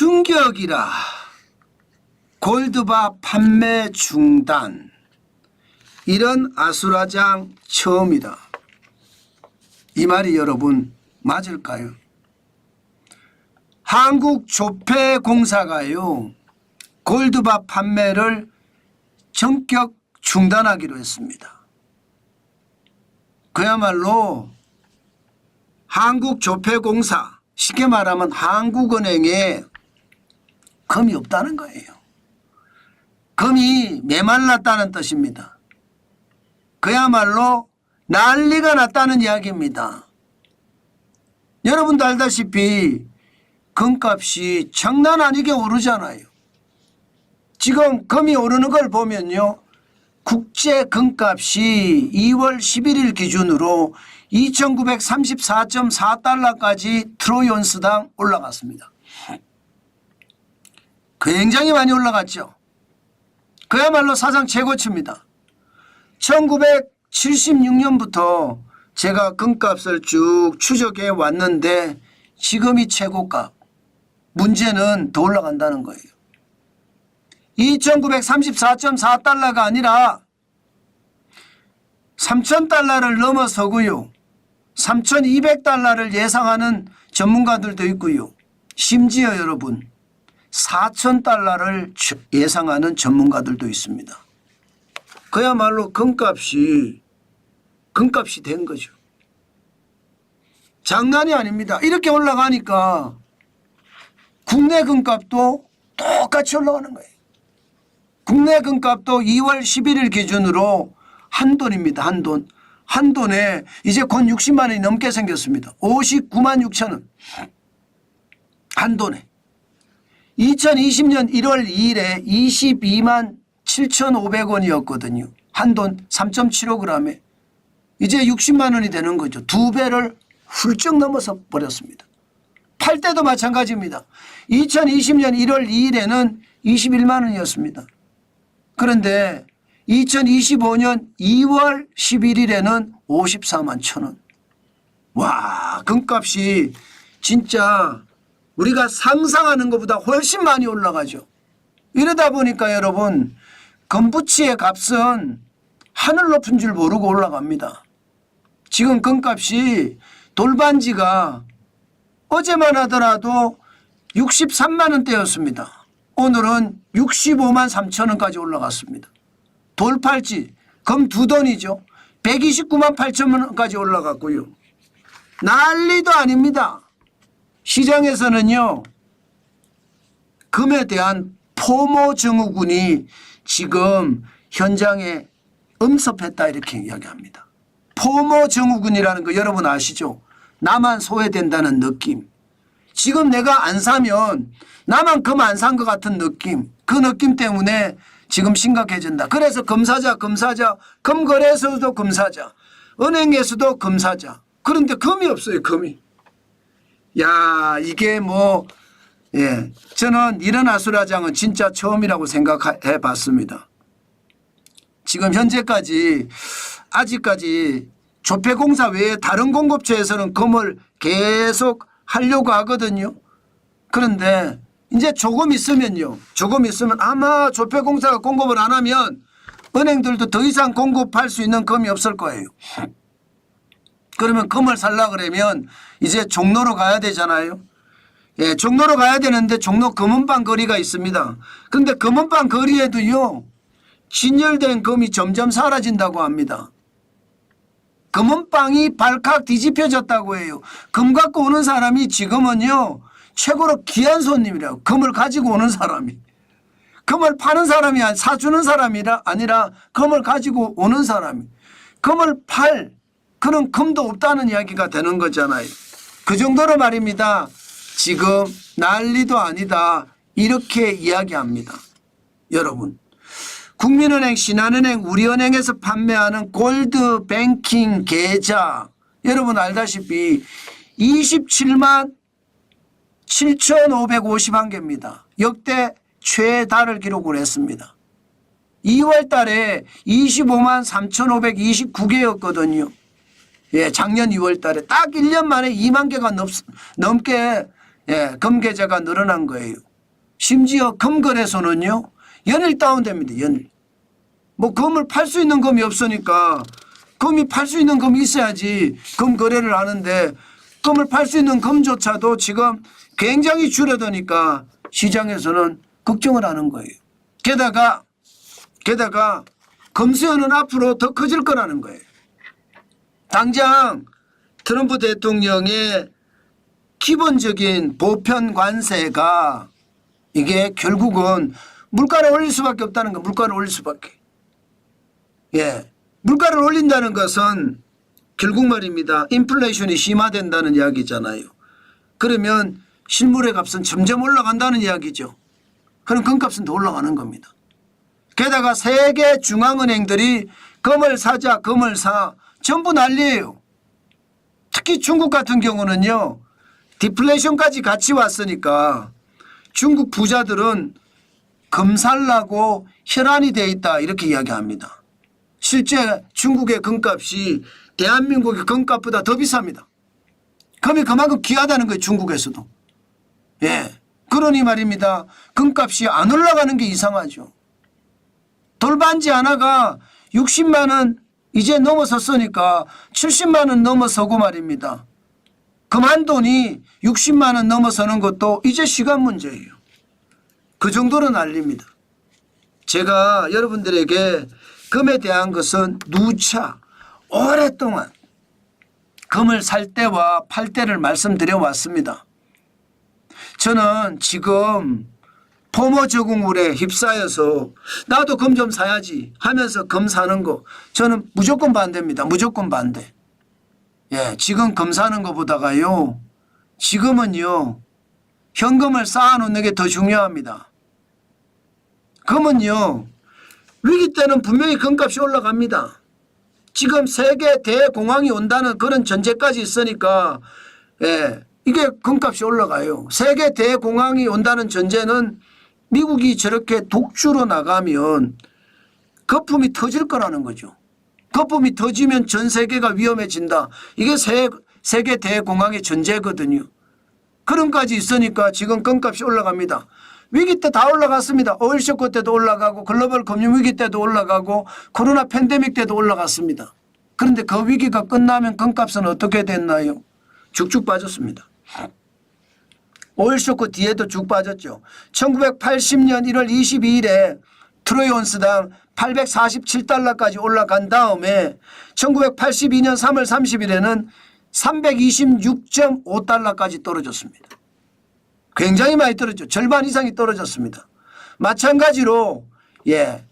충격이라. 골드바 판매 중단. 이런 아수라장 처음이다. 이 말이 여러분 맞을까요? 한국조폐공사가요 골드바 판매를 전격 중단하기로 했습니다. 그야말로 한국조폐공사, 쉽게 말하면 한국은행에 금이 없다는 거예요. 금이 메말랐다는 뜻입니다. 그야말로 난리가 났다는 이야기입니다. 여러분도 알다시피 금값이 장난 아니게 오르잖아요. 지금 금이 오르는 걸 보면요, 국제 금값이 2월 11일 기준으로 2934.4달러까지 트로이온스당 올라갔습니다. 굉장히 많이 올라갔죠. 그야말로 사상 최고치입니다. 1976년부터 제가 금값을 쭉 추적해 왔는데 지금이 최고값. 문제는 더 올라간다는 거예요. 2934.4달러가 아니라 3000달러를 넘어서고요. 3200달러를 예상하는 전문가들도 있고요. 심지어 여러분 4000달러를 예상하는 전문가들도 있습니다. 그야말로 금값이 된 거죠. 장난이 아닙니다. 이렇게 올라가니까 국내 금값도 똑같이 올라가는 거예요. 국내 금값도 2월 11일 기준으로 한돈입니다. 한돈에 이제 곧 60만 원이 넘게 생겼습니다. 59만 6천 원. 한돈에. 2020년 1월 2일에 22만 7,500원이었거든요. 한돈 3.75g에. 이제 60만 원이 되는 거죠. 2배를 훌쩍 넘어서 버렸습니다. 팔 때도 마찬가지입니다. 2020년 1월 2일에는 21만 원이었습니다. 그런데 2025년 2월 11일에는 54만 1,000원. 와, 금값이 진짜 우리가 상상하는 것보다 훨씬 많이 올라가죠. 이러다 보니까 여러분 금부치의 값은 하늘 높은 줄 모르고 올라갑니다. 지금 금값이 돌반지가 어제만 하더라도 63만 원대였습니다. 오늘은 65만 3천 원까지 올라갔습니다. 돌팔찌 금 2돈이죠. 129만 8천 원까지 올라갔고요. 난리도 아닙니다. 시장에서는요, 금에 대한 포모 증후군이 지금 현장에 음습했다 이렇게 이야기합니다. 포모 증후군이라는 거 여러분 아시죠? 나만 소외된다는 느낌. 지금 내가 안 사면 나만 금 안 산 것 같은 느낌. 그 느낌 때문에 지금 심각해진다. 그래서 금사자, 금거래소도 금사자, 은행에서도 금사자. 그런데 금이 없어요, 금이. 야, 이게 뭐, 예, 저는 이런 아수라장은 진짜 처음이라고 생각해 봤습니다. 지금 현재까지 아직까지 조폐공사 외에 다른 공급처에서는 금을 계속 하려고 하거든요. 그런데 이제 조금 있으면 아마 조폐공사가 공급을 안 하면 은행들도 더 이상 공급할 수 있는 금이 없을 거예요. 그러면 금을 살려고 그러면 이제 종로로 가야 되잖아요. 예, 종로로 가야 되는데 종로 금은방 거리가 있습니다. 그런데 금은방 거리에도요, 진열된 금이 점점 사라진다고 합니다. 금은방이 발칵 뒤집혀졌다고 해요. 금 갖고 오는 사람이 지금은요, 최고로 귀한 손님이라고. 금을 가지고 오는 사람이. 금을 파는 사람이 사주는 사람이 아니라 금을 가지고 오는 사람이. 금을 팔 그런 금도 없다는 이야기가 되는 거잖아요. 그 정도로 말입니다. 지금 난리도 아니다 이렇게 이야기합니다. 여러분, 국민은행, 신한은행, 우리은행에서 판매하는 골드 뱅킹 계좌 여러분 알다시피 27만 7,551개입니다. 역대 최다를 기록을 했습니다. 2월 달에 25만 3,529개였거든요. 예, 작년 2월 달에 딱 1년 만에 2만 개가 넘게 예, 금 계좌가 늘어난 거예요. 심지어 금거래소는요 연일 다운됩니다. 연일. 뭐 금을 팔 수 있는 금이 없으니까 금이 팔 수 있는 금이 있어야지 금 거래를 하는데 금을 팔 수 있는 금조차도 지금 굉장히 줄어드니까 시장에서는 걱정을 하는 거예요. 게다가 금수요는 앞으로 더 커질 거라는 거예요. 당장 트럼프 대통령의 기본적인 보편 관세가 이게 결국은 물가를 올릴 수밖에 없다는 거. 물가를 올릴 수밖에. 예, 물가를 올린다는 것은 결국 말입니다. 인플레이션이 심화된다는 이야기잖아요. 그러면 실물의 값은 점점 올라간다는 이야기죠. 그럼 금값은 더 올라가는 겁니다. 게다가 세계 중앙은행들이 금을 사자 금을 사 전부 난리예요. 특히 중국 같은 경우는요. 디플레이션까지 같이 왔으니까 중국 부자들은 금 살라고 혈안이 돼 있다 이렇게 이야기합니다. 실제 중국의 금값이 대한민국의 금값보다 더 비쌉니다. 금이 그만큼 귀하다는 거예요. 중국에서도. 예, 그러니 말입니다. 금값이 안 올라가는 게 이상하죠. 돌반지 하나가 60만 원 이제 넘어섰으니까 70만 원 넘어서고 말입니다. 금 한 돈이 60만 원 넘어서는 것도 이제 시간 문제예요. 그 정도로 난립니다. 제가 여러분들에게 금에 대한 것은 누차 오랫동안 금을 살 때와 팔 때를 말씀드려 왔습니다. 저는 지금 포모 적응물에 휩싸여서 나도 금 좀 사야지 하면서 금 사는 거 저는 무조건 반대입니다. 무조건 반대. 예, 지금 금 사는 것보다가요. 지금은요. 현금을 쌓아놓는 게 더 중요합니다. 금은요. 위기 때는 분명히 금값이 올라갑니다. 지금 세계 대공황이 온다는 그런 전제까지 있으니까 예, 이게 금값이 올라가요. 세계 대공황이 온다는 전제는 미국이 저렇게 독주로 나가면 거품이 터질 거라는 거죠. 거품이 터지면 전 세계가 위험해진다. 이게 세계 대공황의 전제거든요. 그런까지 있으니까 지금 금값이 올라갑니다. 위기 때 다 올라갔습니다. 오일 쇼크 때도 올라가고 글로벌 금융위기 때도 올라가고 코로나 팬데믹 때도 올라갔습니다. 그런데 그 위기가 끝나면 금값은 어떻게 됐나요? 쭉쭉 빠졌습니다. 오일 쇼크 뒤에도 쭉 빠졌죠. 1980년 1월 22일에 트로이 온스당 847달러까지 올라간 다음에 1982년 3월 30일에는 326.5달러까지 떨어졌습니다. 굉장히 많이 떨어졌죠. 절반 이상이 떨어졌습니다. 마찬가지로 예,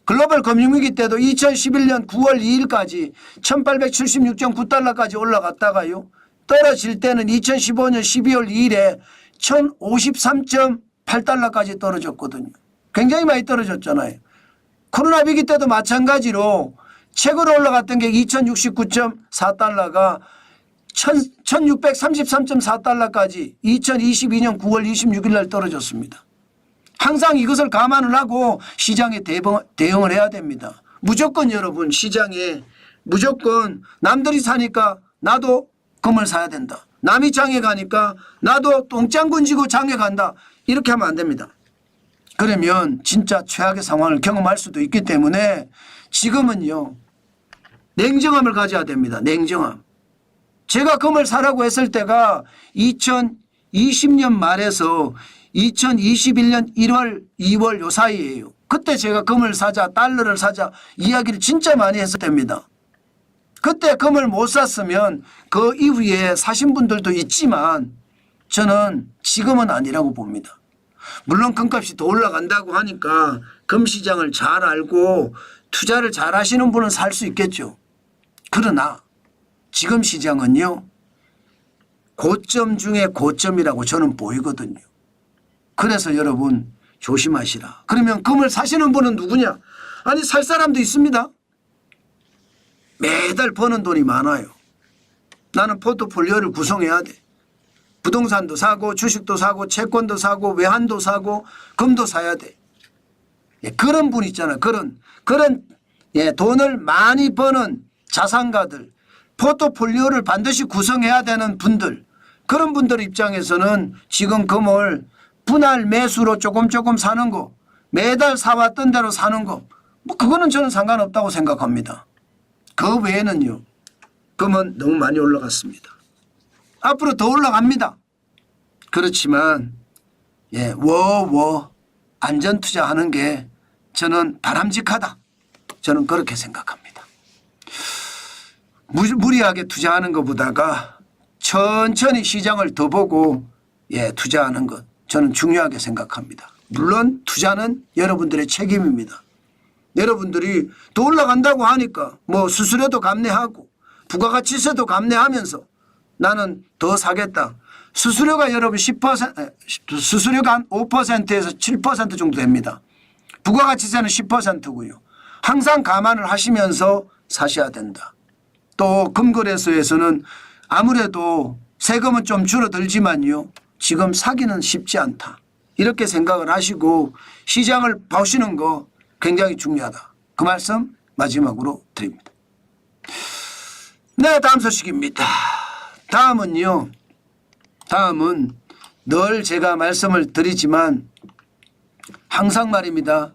글로벌 금융위기 때도 2011년 9월 2일까지 1876.9달러까지 올라갔다가요. 떨어질 때는 2015년 12월 2일에 1053.8달러까지 떨어졌거든요. 굉장히 많이 떨어졌잖아요. 코로나 위기 때도 마찬가지로 최고로 올라갔던 게 2069.4달러가 1633.4달러까지 2022년 9월 26일 날 떨어졌습니다. 항상 이것을 감안을 하고 시장에 대응을 해야 됩니다. 무조건 여러분 시장에 무조건 남들이 사니까 나도 금을 사야 된다. 남이 장에 가니까 나도 똥장군 지고 장에 간다. 이렇게 하면 안 됩니다. 그러면 진짜 최악의 상황을 경험할 수도 있기 때문에 지금은요. 냉정함을 가져야 됩니다. 냉정함. 제가 금을 사라고 했을 때가 2020년 말에서 2021년 1월, 2월 요 사이예요. 그때 제가 금을 사자, 달러를 사자 이야기를 진짜 많이 했을 때입니다. 그때 금을 못 샀으면 그 이후에 사신 분들도 있지만 저는 지금은 아니라고 봅니다. 물론 금값이 더 올라간다고 하니까 금 시장을 잘 알고 투자를 잘 하시는 분은 살 수 있겠죠. 그러나 지금 시장은요. 고점 중에 고점이라고 저는 보이거든요. 그래서 여러분 조심하시라. 그러면 금을 사시는 분은 누구냐? 아니 살 사람도 있습니다. 매달 버는 돈이 많아요. 나는 포트폴리오를 구성해야 돼. 부동산도 사고 주식도 사고 채권도 사고 외환도 사고 금도 사야 돼. 예, 그런 분 있잖아요. 그런 예, 돈을 많이 버는 자산가들 포트폴리오를 반드시 구성해야 되는 분들 그런 분들 입장에서는 지금 금을 분할 매수로 조금 사는 거, 매달 사왔던 대로 사는 거, 뭐 그거는 저는 상관없다고 생각합니다. 그 외에는요, 금은 너무 많이 올라갔습니다. 앞으로 더 올라갑니다. 그렇지만 안전 투자하는 게 저는 바람직하다. 저는 그렇게 생각합니다. 무리하게 투자하는 것보다가 천천히 시장을 더 보고 투자하는 것 저는 중요하게 생각합니다. 물론 투자는 여러분들의 책임입니다. 여러분들이 더 올라간다고 하니까 뭐 수수료도 감내하고 부가가치세도 감내하면서 나는 더 사겠다. 수수료가 여러분 10%수수료가 한 5%에서 7% 정도 됩니다. 부가가치세는 10%고요. 항상 감안을 하시면서 사셔야 된다. 또 금거래소에서는 아무래도 세금은 좀 줄어들지만요. 지금 사기는 쉽지 않다. 이렇게 생각을 하시고 시장을 보시는 거 굉장히 중요하다. 그 말씀 마지막으로 드립니다. 네, 다음 소식입니다. 다음은 늘 제가 말씀을 드리지만 항상 말입니다.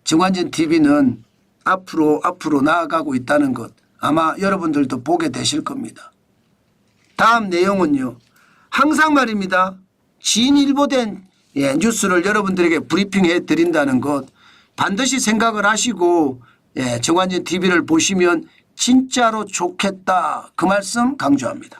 정관진 TV는 앞으로 나아가고 있다는 것 아마 여러분들도 보게 되실 겁니다. 다음 내용은요. 항상 말입니다. 진일보된 뉴스를 여러분들에게 브리핑해 드린다는 것 반드시 생각을 하시고 정관진 TV를 보시면 진짜로 좋겠다. 그 말씀 강조합니다.